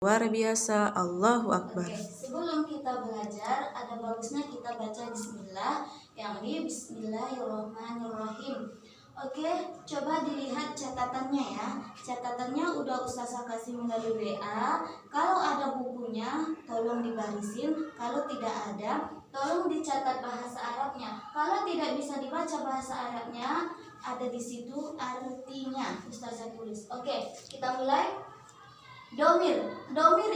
Luar biasa, Allahu Akbar. Oke, sebelum kita belajar, ada bagusnya kita baca bismillah, yakni bismillahirrahmanirrahim. Oke, coba dilihat catatannya ya. Catatannya udah Ustazah kasih melalui WA. Kalau ada bukunya, tolong dibarisin. Kalau tidak ada, tolong dicatat bahasa Arabnya. Kalau tidak bisa dibaca bahasa Arabnya, ada di situ artinya. Ustazah tulis. Oke, kita mulai. Domir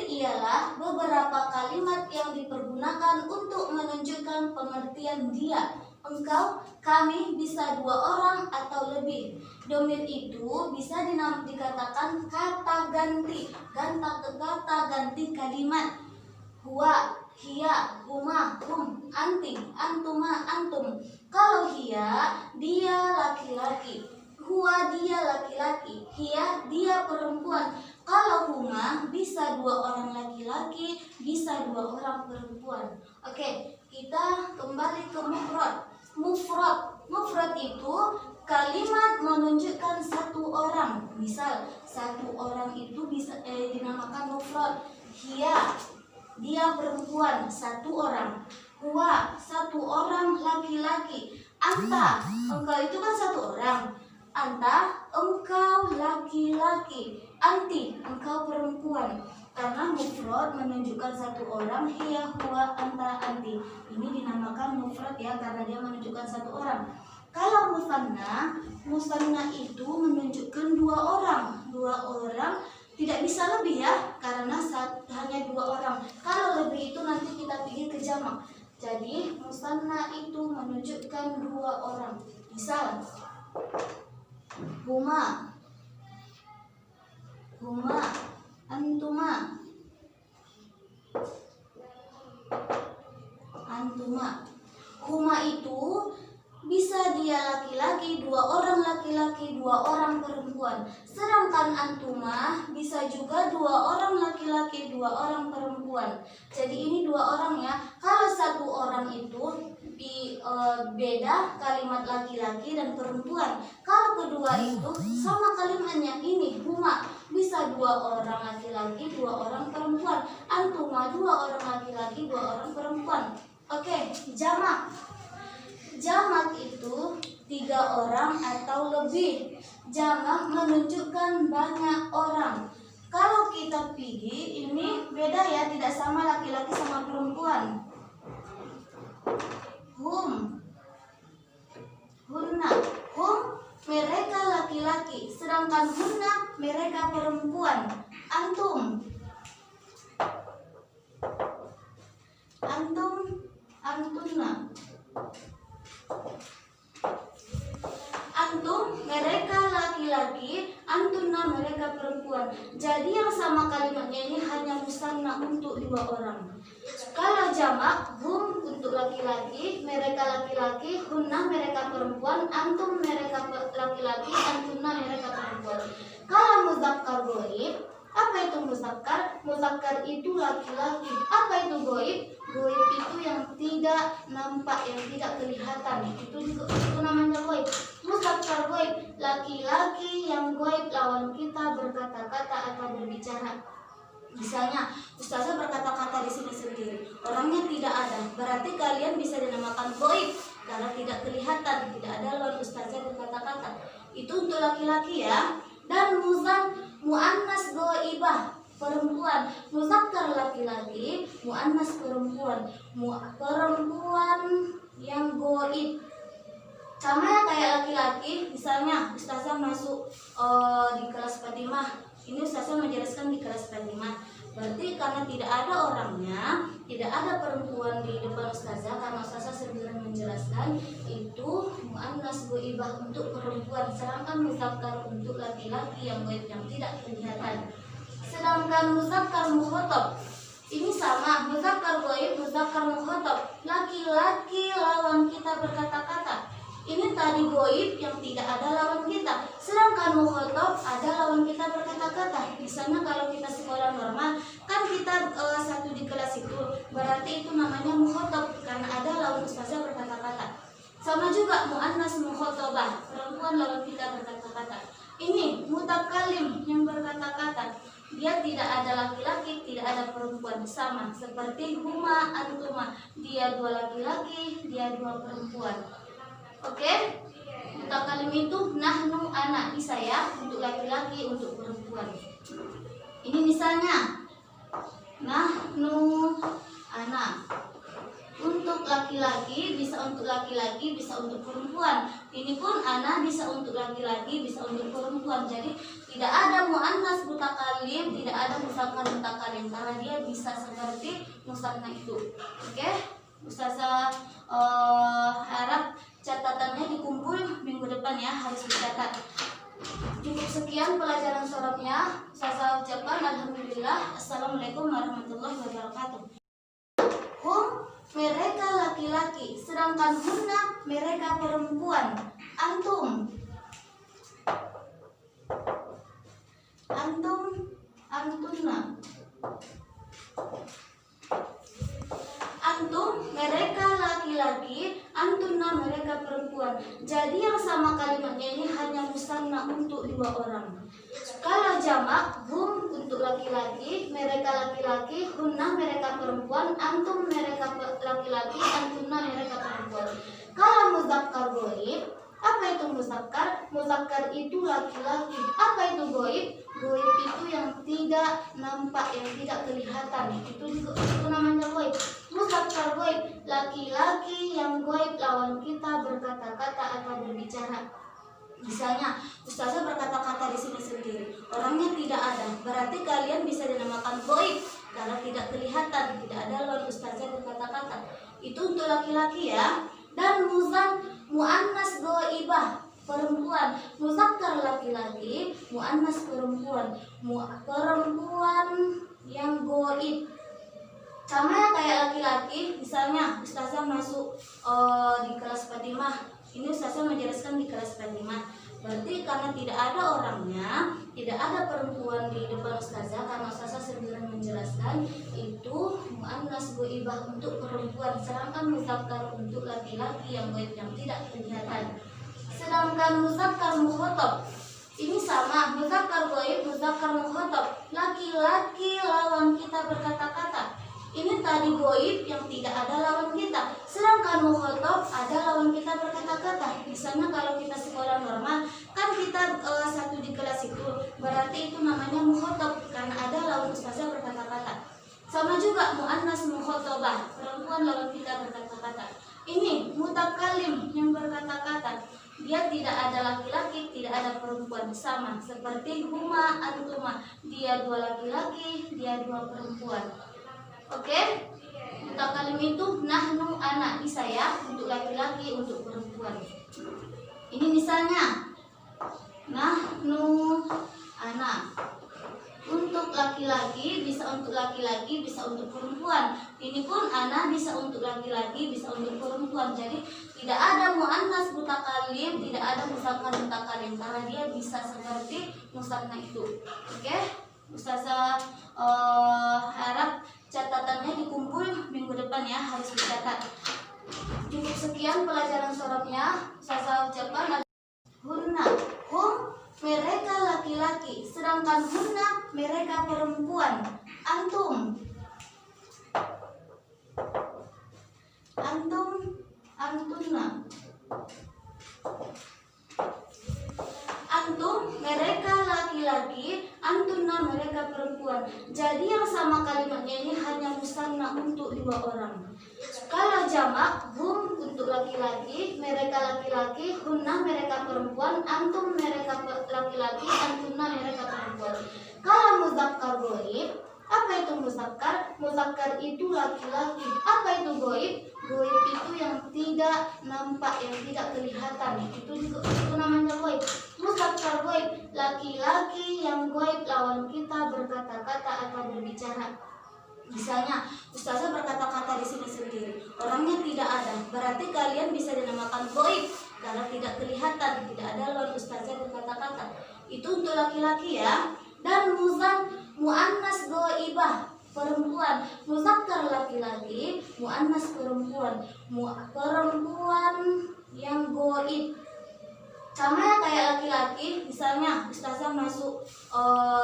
ialah beberapa kalimat yang dipergunakan untuk menunjukkan pengertian dia, engkau, kami, bisa dua orang atau lebih. Domir itu bisa dikatakan kata ganti, kata ganti kalimat. Huwa, hiya, huma, hum, anti, antuma, antum. Kalau hiya, dia laki-laki. Huwa, dia laki-laki. Hiya, dia perempuan. Kalau huma, bisa dua orang laki-laki, bisa dua orang perempuan. Oke, kita kembali ke mufrad. Mufrad itu kalimat menunjukkan satu orang. Misal, satu orang itu bisa dinamakan mufrad. Hiya, dia perempuan, satu orang. Huwa, satu orang laki-laki. Anta, engkau itu kan satu orang. Anta, engkau laki-laki. Anti, engkau perempuan. Karena mufrad menunjukkan satu orang. Hiya, huwa, anta, anti. Ini dinamakan mufrad ya, karena dia menunjukkan satu orang. Kalau musanna itu menunjukkan dua orang. Dua orang tidak bisa lebih ya, karena hanya dua orang. Kalau lebih itu nanti kita pergi ke jamak. Jadi musanna itu menunjukkan dua orang. Misal, huma, antuma. Huma itu bisa dia laki-laki, dua orang laki-laki, dua orang perempuan. Sedangkan antuma bisa juga dua orang laki-laki, dua orang perempuan. Jadi ini dua orang ya. Kalau satu orang itu beda kalimat laki-laki dan perempuan. Kalau kedua itu sama kalimatnya. Ini huma bisa dua orang laki-laki, dua orang perempuan. Antuma dua orang laki-laki, dua orang perempuan. Oke, jamak. Jamak itu tiga orang atau lebih. Jamak menunjukkan banyak orang. Kalau kita pergi, ini beda ya, tidak sama laki-laki sama perempuan. Hum, hunna. Hum mereka laki-laki, sedangkan hunna mereka perempuan. Antum, antunna. Antum mereka laki-laki, antunna mereka perempuan. Jadi yang sama kalimatnya ini hanya musanna untuk dua orang. Kalau jamak, hum untuk laki-laki, mereka laki-laki, hunna mereka perempuan, antum mereka laki-laki, antunna mereka perempuan. Kalau muzakkar ghaib, apa itu muzakkar? Muzakkar itu laki-laki. Apa itu ghaib? Ghaib itu yang tidak nampak, yang tidak kelihatan. Itu namanya ghaib. Muzakkar ghaib, laki-laki yang ghaib, lawan kita berkata-kata atau berbicara. Misalnya, ustazah berkata-kata di sini sendiri, orangnya tidak ada. Berarti kalian bisa dinamakan ghaib karena tidak kelihatan, tidak ada lawan ustazah berkata-kata. Itu untuk laki-laki ya. Dan muannas ghaibah, perempuan. Muzakkar laki-laki, muannas perempuan. Perempuan yang ghaib. Sama ya kayak laki-laki. Misalnya ustazah masuk di kelas Fatimah. Ini ustazah menjelaskan di kelas Fatimah. Berarti karena tidak ada orangnya, tidak ada perempuan di depan ustazah, karena ustazah sendiri menjelaskan, itu muannas ghaibah untuk perempuan, sedangkan muzakkar untuk laki-laki yang ghaib, yang tidak kelihatan. Sedangkan muzakkar mukhatab ini sama, muzakkar ghaib, muzakkar mukhatab, laki-laki lawan kita berkata-kata. Ini tadi ghaib yang tidak ada lawan kita. Sedangkan mukhatab ada lawan kita berkata-kata. Misalnya kalau kita sekolah normal, kan kita satu di kelas itu, berarti itu namanya mukhatab karena ada lawan ustazah berkata-kata. Sama juga muannas mukhatabah, perempuan lawan kita berkata-kata. Ini mutakallim yang berkata-kata. dia tidak ada laki-laki, tidak ada perempuan, sama seperti huma antuma, dia dua laki-laki, dia dua perempuan. Oke? Mutakalim itu nahnu ana, bisa ya, untuk laki-laki, untuk perempuan. Ini misalnya nahnu ana. Untuk laki-laki bisa untuk laki-laki, bisa untuk perempuan. Ini pun ana bisa untuk laki-laki, bisa untuk perempuan. Jadi tidak ada muannas mutakalim, tidak ada muzakkar mutakalim, karena dia bisa seperti musanna itu. Oke? Ustazah harap catatannya dikumpul minggu depan ya, harus dicatat. Cukup sekian pelajaran sorabnya. Ustazah ucapkan alhamdulillah. Assalamualaikum warahmatullahi wabarakatuh. Mereka laki-laki, sedangkan hunna mereka perempuan. Antum, antunna. Antum mereka laki-laki, antunna mereka perempuan. Jadi yang sama kalimatnya ini hanya musanna untuk dua orang. Kalau jamak, hum untuk laki-laki, mereka laki-laki, hunna mereka perempuan, antum mereka laki-laki, antunna mereka perempuan. Kalau muzakkar goib, apa itu muzakkar? Muzakkar itu laki-laki. Apa itu goib? Goib itu yang tidak nampak, yang tidak kelihatan. Itu namanya goib. Muzakkar goib, laki-laki yang goib lawan kita berkata-kata atau berbicara. Misalnya, ustazah berkata-kata di sini sendiri, orangnya tidak ada, berarti kalian bisa dinamakan goib karena tidak kelihatan, tidak ada lawan ustazah berkata-kata. Itu untuk laki-laki ya. Dan muannas goibah perempuan, muzakkar laki-laki, muannas perempuan, perempuan yang goib. Sama ya kayak laki-laki, misalnya ustazah masuk di kelas Fatimah. Ini ustazah menjelaskan di kelas Fatimah. Berarti karena tidak ada orangnya, tidak ada perempuan di depan ustazah, karena ustazah sendiri menjelaskan itu muannas goibah untuk perempuan, sedangkan muzakkar untuk laki-laki yang goib yang tidak kelihatan. Sedangkan muzakkar mukhatab ini sama, muzakkar goib, muzakkar mukhatab, laki-laki lawan kita berkata-kata. Ini tadi goib yang tidak ada lawan kita, sedangkan mukhatab ada lawan kita berkata-kata. Misalnya kalau kita sekolah normal, kan kita satu di kelas itu, berarti itu namanya mukhatab karena ada lawan ustazah berkata-kata. Sama juga muannas mukhatabah, perempuan lawan kita berkata-kata. Ini mutakalim yang berkata-kata, dia tidak ada laki-laki, tidak ada perempuan, sama seperti huma antuma, dia dua laki-laki, dia dua perempuan. Oke? Mutakalim itu nahnu ana, bisa ya, untuk laki-laki, untuk perempuan. Ini misalnya nahnu ana. Untuk laki-laki bisa untuk laki-laki, bisa untuk perempuan. Ini pun ana bisa untuk laki-laki, bisa untuk perempuan. Jadi tidak ada muannas mutakalim, tidak ada muzakkar mutakalim, karena dia bisa seperti musanna itu. Oke? Ustazah harap catatannya dikumpul minggu depan ya, harus dicatat. Cukup sekian pelajaran sorabnya. Ustazah ucapkan hunna, hum mereka laki-laki, sedangkan hunna mereka perempuan. Antum, antunna. Antum mereka laki-laki, antunna mereka perempuan. Jadi yang sama kalimatnya ini hanya musanna untuk dua orang. Kalau jamak, hum untuk laki-laki, mereka laki-laki, hunna mereka perempuan, antum mereka laki-laki, antunna mereka perempuan. Kalau muzakkar goib, apa itu muzakkar? Muzakkar itu laki-laki. Apa itu goib? Goib itu yang tidak nampak, yang tidak kelihatan. Itu namanya goib. Muzakkar goib, laki-laki yang goib lawan kita berkata-kata atau berbicara. Misalnya, ustazah berkata-kata di sini sendiri, orangnya tidak ada, berarti kalian bisa dinamakan goib karena tidak kelihatan, tidak ada lawan ustazah berkata-kata. Itu untuk laki-laki ya. Dan muannas goibah perempuan, muzakkar laki-laki, muannas perempuan, perempuan yang goib. Sama ya kayak laki-laki, misalnya ustazah masuk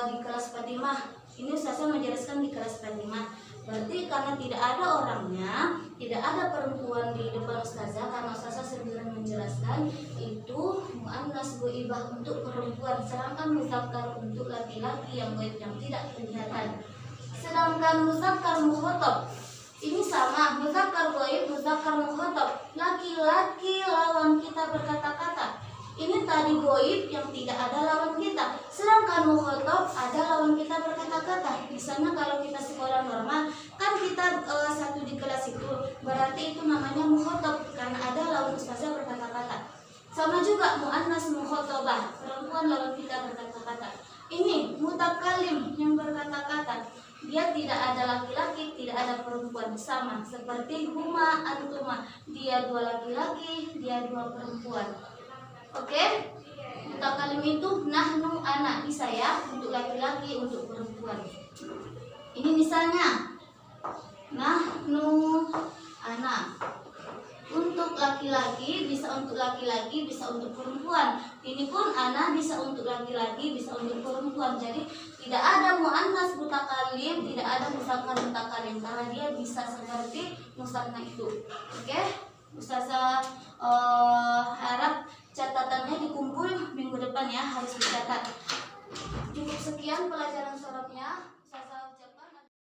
di kelas Fatimah. Ini Ustazah menjelaskan di kelas kalimat. Berarti karena tidak ada orangnya, tidak ada perempuan di depan Ustazah, karena Ustazah sendiri menjelaskan itu muannas ghaibah untuk perempuan, sedangkan muzakkar untuk laki-laki yang ghaib yang tidak kelihatan. Sedangkan muzakkar mukhatab ini sama, muzakkar ghaib, muzakkar mukhatab, laki-laki lawan kita berkata-kata. Ini tadi ghaib yang tidak ada lawan kita, sedangkan mukhatab ada lawan kita berkata-kata. Misalnya kalau kita sekolah normal, kan kita satu di kelas itu, berarti itu namanya mukhatab karena ada lawan ustazah berkata-kata. Sama juga muannas mukhatabah, perempuan lawan kita berkata-kata. Ini mutakalim yang berkata-kata, dia tidak ada laki-laki, tidak ada perempuan, sama seperti huma antuma, dia dua laki-laki, dia dua perempuan. Oke, mutakalim itu nahnu ana, bisa ya, untuk laki-laki, untuk perempuan. Ini misalnya nahnu ana, untuk laki-laki, bisa untuk laki-laki, bisa untuk perempuan. Ini pun ana bisa untuk laki-laki, bisa untuk perempuan. Jadi tidak ada muannas mutakalim, tidak ada muzakkar mutakalim, karena dia bisa seperti musanna itu. Oke, Ustazah harap catatannya dikumpul minggu depan ya, harus dicatat. Cukup sekian pelajaran sorabnya.